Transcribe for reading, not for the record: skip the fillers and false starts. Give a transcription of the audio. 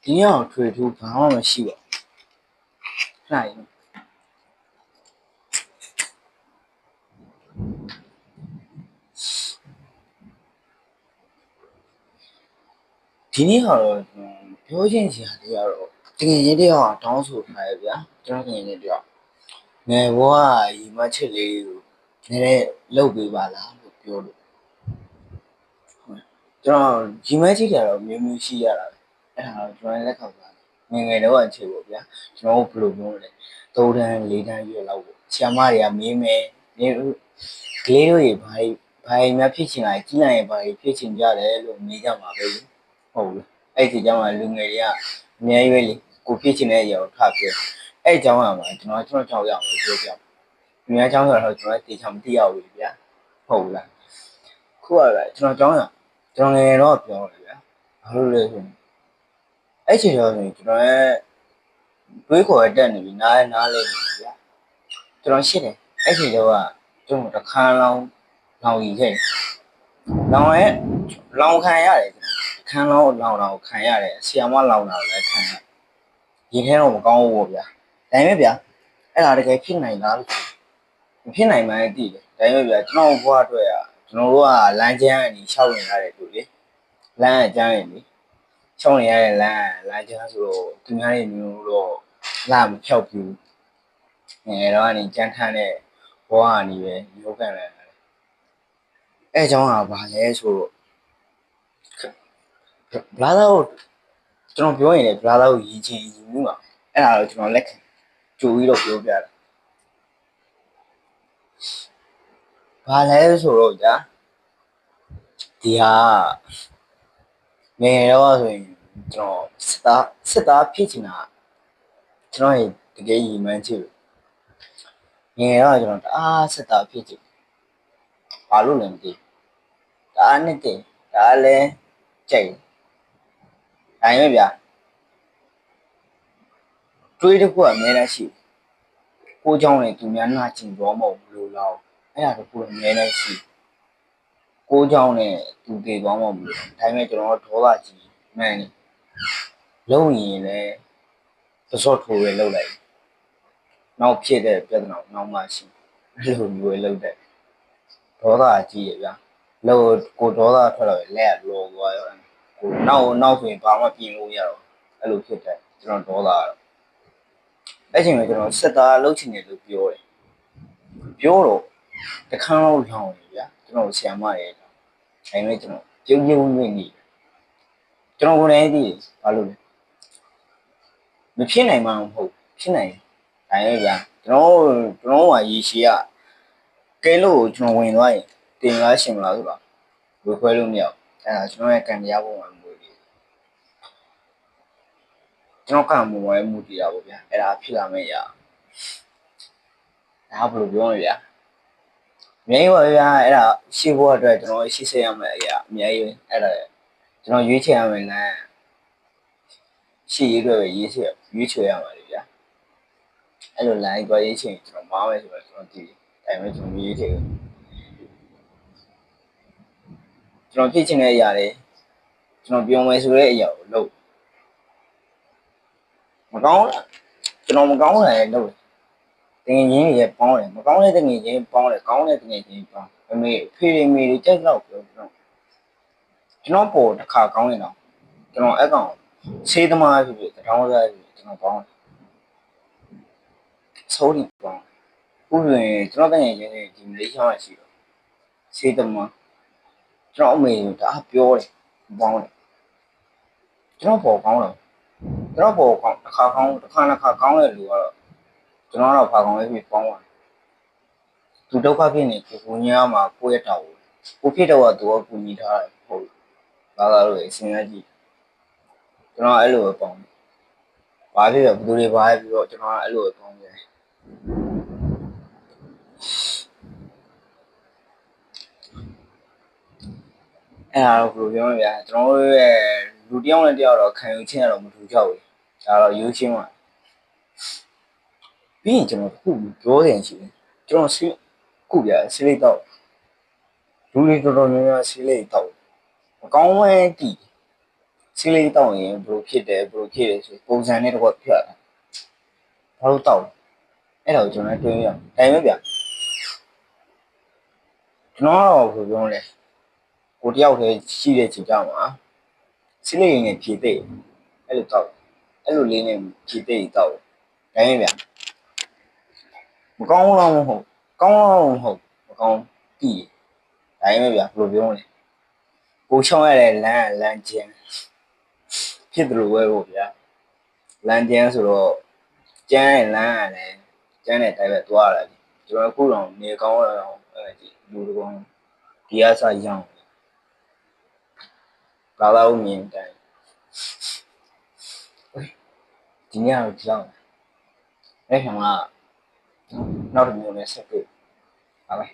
ဒီအောင်ထွေထူးဘာမှမရှိပါဘူးနိုင်ဒီနေ့ကတော့ပြောချင်းစရာတွေကတော့တကယ်ရင်တယောက်တောင်းဆိုထားရဗျာကျွန်တော်တကယ်ရင်တယောက်ငယ်ဘဝရီမချစ်လေးကိုနည်းနည်းလှုပ်ပေးပါလားလို့ပြောလို့ကျွန်တော်ရီမချစ်တယ်တော့မျိုးမျိုးရှိရတာပဲအဲ့ဒါတော့ကျွန်တော်လက်ခံပါတယ်ငယ်ငယ်တော့ချစ်ပေါ့ဗျာကျွန်တော်ဘယ်လိုပြောလဲ3တန်း4တန်းရွယ်လောက်ပေါ့ဆရာမတွေကမေးမယ်နေကလေးတို့ရေဘာများဖြစ်ချင်လဲကြီးလိုက်ရင်ဘာဖြစ်ချင်ကြတယ်လို့မေးကြမှာပဲဟုတ်ဘူးအဲ့ဒီကြောင့်လူငယ်တွေကအများကြီးပဲလေကိုဖြစ်ချင်တဲ့အရာကိုထားပြအဲ့အကြောင်းအရာမှာကျွန်တော်ကြောက်ရအောင်ပြောပြ။လူများအကြောင်းဆိုတော့ကျွန်တော်တေချာမသိရဘူးဗျာ။ဟုတ်လား။ခုကလည်းကျွန်တော်ငယ်တော့ပြောတယ်ဗျာ။ဘာလို့လဲဆိုရင်အဲ့ချိန်တော့ကျွန်တော်ရဲ့တွေးခေါ်တက်နေပြီနားလဲနေပြီဗျာ။ကျွန်တော်ရှင်းတယ်အဲ့ချိန်တော့ကျွန်တော်တခါလောင်းကြီးခဲ့။လောင်ခံရတယ်ခန်းလောင်းခံရတယ်ဆီယာမလောင်တာလည်းခံရရင်ထဲတော့မကောင်းဘူးပေါ့ဗျာဒါပေမဲ့ဗျာအဲ့ဒါတကယ်ဖြစ်နိုင်လားလို့မဖြစ်နိုင်မှန်းသိတယ်ဒါပေမဲ့ဗျာကျွန်တော်ဘွားအတွက်ကျွန်တော်တို့ကလမ်းကျန်းအနေရှောက်နေရတယ်လို့လေလမ်းကျန်းနေလေရှောက်နေရတဲ့လမ်းကျန်းဆိုတော့သူများတွေမျိုးတော့လာမဖြောက်ဘူးငယ်တော့ကနေကျန်းထမ်းတဲ့ဘွားကနေပဲရုပ်ကန်လာတယ်အဲ့အကြောင်းကဘာလဲဆိုတော့ဘလာသာကိုကျွန်တော်ပြောရင်လည်းဘလာသာကိုရည်ချင်မှုပါအဲ့ဒါတော့ကျွန်တော်လက်ခံကြိုပြီးတော့ပြောပြတာဘာလဲဆိုတော့ကြာဒီဟာငယ်တော့ဆိုရင်ကျွန်တော်စစ်သားဖြစ်ချင်တာကျွန်တော်ရဲ့တကယ်ရည်မှန်းချစ်ငယ်တော့ကျွန်တော်တအားစစ်သားဖြစ်ချင်ဘာလို့လဲမသိတအားနဲ့တည်းဒါလည်းကြိုက်ဒါပေမဲ့ဗျာတွေးတစ်ခုကအများနဲ့ရှိကိုเจ้าနဲ့သူများနာကျင်တော့မဟုတ်ဘူးလို့လောက်အဲ့ဒါတခုအများနဲ့ရှိကိုเจ้าနဲ့သူတည်သွားမှမလို့ဒါပေမဲ့ကျွန်တော်ဒေါသကြီးမှန်နေလုံရင်လည်းသစော့ထိုးပဲလုံလိုက်နောက်ဖြစ်တဲ့ပြဿနာနောက်မှရှိအဲ့လိုမျိုးပဲလုံတဲ့ဒေါသကြီးရဗျာလို့ကိုဒေါသထွက်လာလက်ရလောသွားရောကိုနောက်ဆိုရင်ဘာမှပြင်လို့ရတော့အဲ့လိုဖြစ်တဲ့ကျွန်တော်ဒေါသအဲ့ချိန်မှာကျွန်တော်စစ်သားလှုပ်ချင်တယ်လို့ပြောတယ်ပြောတော့တခန်းလောက်လောင်နေဗျာကျွန်တော်ဆီယမရဲ့ဒါပေမဲ့ကျွန်တော်ပြုံးနေနေကျွန်တော်ကိုယ်လည်းသိဘာလို့လဲမဖြစ်နိုင်မှမဟုတ်ဖြစ်နိုင်ဒါပေမဲ့ဗျာကျွန်တော်ကရေရှည်ကဲလို့ကျွန်တော်ဝင်သွားရင်တင်ကားရှင်မလားဆိုတော့ဝေခွဲလို့မရအဲ့ဒါကျွန်တော်ရဲ့ကံတရားပုံမှာမွေးတယ်ကျွန်တော်ကံပုံမှာမူတည်တာပေါ့ဗျာအဲ့ဒါဖြစ်လာမယ့်အရာဒါဘယ်လိုပြောမလဲဗျာအများကြီးပါဗျာအဲ့ဒါရှေ့ဘဝအတွက်ကျွန်တော်ရှေ့ဆက်ရမယ့်အရာအများကြီးအဲ့ဒါကျွန်တော်ရွေးချယ်ရမယ်လမ်းရှေ့ရေးအတွက်ပဲရွေးချယ်ရမှာလေဗျာအဲ့လိုလမ်းသွားရေးချင်ကျွန်တော်မားမယ်ဆိုတော့ကျွန်တော်ဒီအဲ့မဲ့ကျွန်တော်ရွေးချယ်ကျွန်တော်ဖြစ်ချင်တဲ့အရာတွေကျွန်တော်ပြောမယ်ဆိုတဲ့အရာကိုလုပ်မကောင်းကျွန်တော်မကောင်းတယ်လုပ်တင်ငင်းရဲ့ပေါင်းတယ်မကောင်းတဲ့တင်ငင်းပေါင်းတယ်ကောင်းတဲ့တင်ငင်းပေါင်းအမေဖေးမေတွေကြက်တော့ပြောကျွန်တော်ပေါ်တစ်ခါကောင်းနေတော့ကျွန်တော်အကောင်ဆေးသမားဖြစ်ဖြစ်တောင်းစားဖြစ်ကျွန်တော်ပေါင်းစိုးရီပေါင်းဥပဒေကျွန်တော်တင်ငင်းဒီလေးချောင်းရှိတော့ဆေးသမားကျွန်တော်အမေကပြောတယ်ပေါင်းတယ်ကျွန်တော်ပေါ်ကောင်းတော့ကျွန်တော်ပေါ်ကောင်းတစ်ခါကောင်းတစ်ခါနှစ်ခါကောင်းတဲ့လူကတော့ကျွန်တော်တော့ဖာကောင်းလေးဖြစ်ပေါင်းပါတယ်သူဒုက္ခဖြစ်နေကိုညာမှာကိုယ့်ရဲ့တောက်ကိုဖြစ်တော့သူကကူညီထားတယ်ဟုတ်ဘာသာလို့အစင်းရကြည့်ကျွန်တော်အဲ့လိုပဲပေါင်းဘာဖြစ်လဲဘယ်သူတွေဘာလဲပြီးတော့ကျွန်တော်အဲ့လိုပဲပေါင်းတယ်အဲ့ဒါတော့ဘယ်လိုပြောမလဲဗျာကျွန်တော်တို့ရဲ့လူတယောက်နဲ့တယောက်တော့ခံယူခြင်းကတော့မတူကြဘူးဒါတော့ယူချင်းပါပြီးရင်ကျွန်တော်ခုပြောတယ်ရှိတယ်ကျွန်တော်ခုပြဆေးလေးတော့လူတွေတော်တော်များများဆေးလေးတော့မကောင်းဝဲတီ ဆေးလေးတောက်ရင်ဘယ်လိုဖြစ်တယ်ဘယ်လိုဖြစ်တယ်ဆိုပုံစံနဲ့တော့ပြတာဘာလို့တောက်အဲ့ဒါကိုကျွန်တော်တွင်းရအောင်ဒါပေမဲ့ဗျကျွန်တော်ကဘယ်လိုပြောလဲကိုတယောက်တည်းရှိတဲ့ချိန်ကြမှာဆေးလေးရင်နဲ့ဖြည့်သိအဲ့လိုတောက်အဲ့လိုလေးနဲ့ဖြည့်သိတောက်ဒါပေမဲ့ဗျမကောင်းတော့မဟုတ်ကောင်းတော့မဟုတ်မကောင်းပြီဒါပေမဲ့ဗျဘယ်လိုပြောလဲကိုချောင်းရတဲ့လမ်းကျန်းဖြစ်တယ်လို့ပဲပေါ့ဗျာလမ်းကျန်းဆိုတော့ကျန်းရဲ့လမ်းကလည်းကျန်းတဲ့တိုင်းပဲသွားရတာကျွန်တော်အခုတော့နေကောင်းတော့အဲ့ဒီလူတကောင်ဒီအစားရောင်းလာတော့မြင်တယ်ဒီညတော့ကြောက်အဲ့ခင်ဗျာနောက်တစ်မျိုးနဲ့ဆက်တွေ့ပါမယ်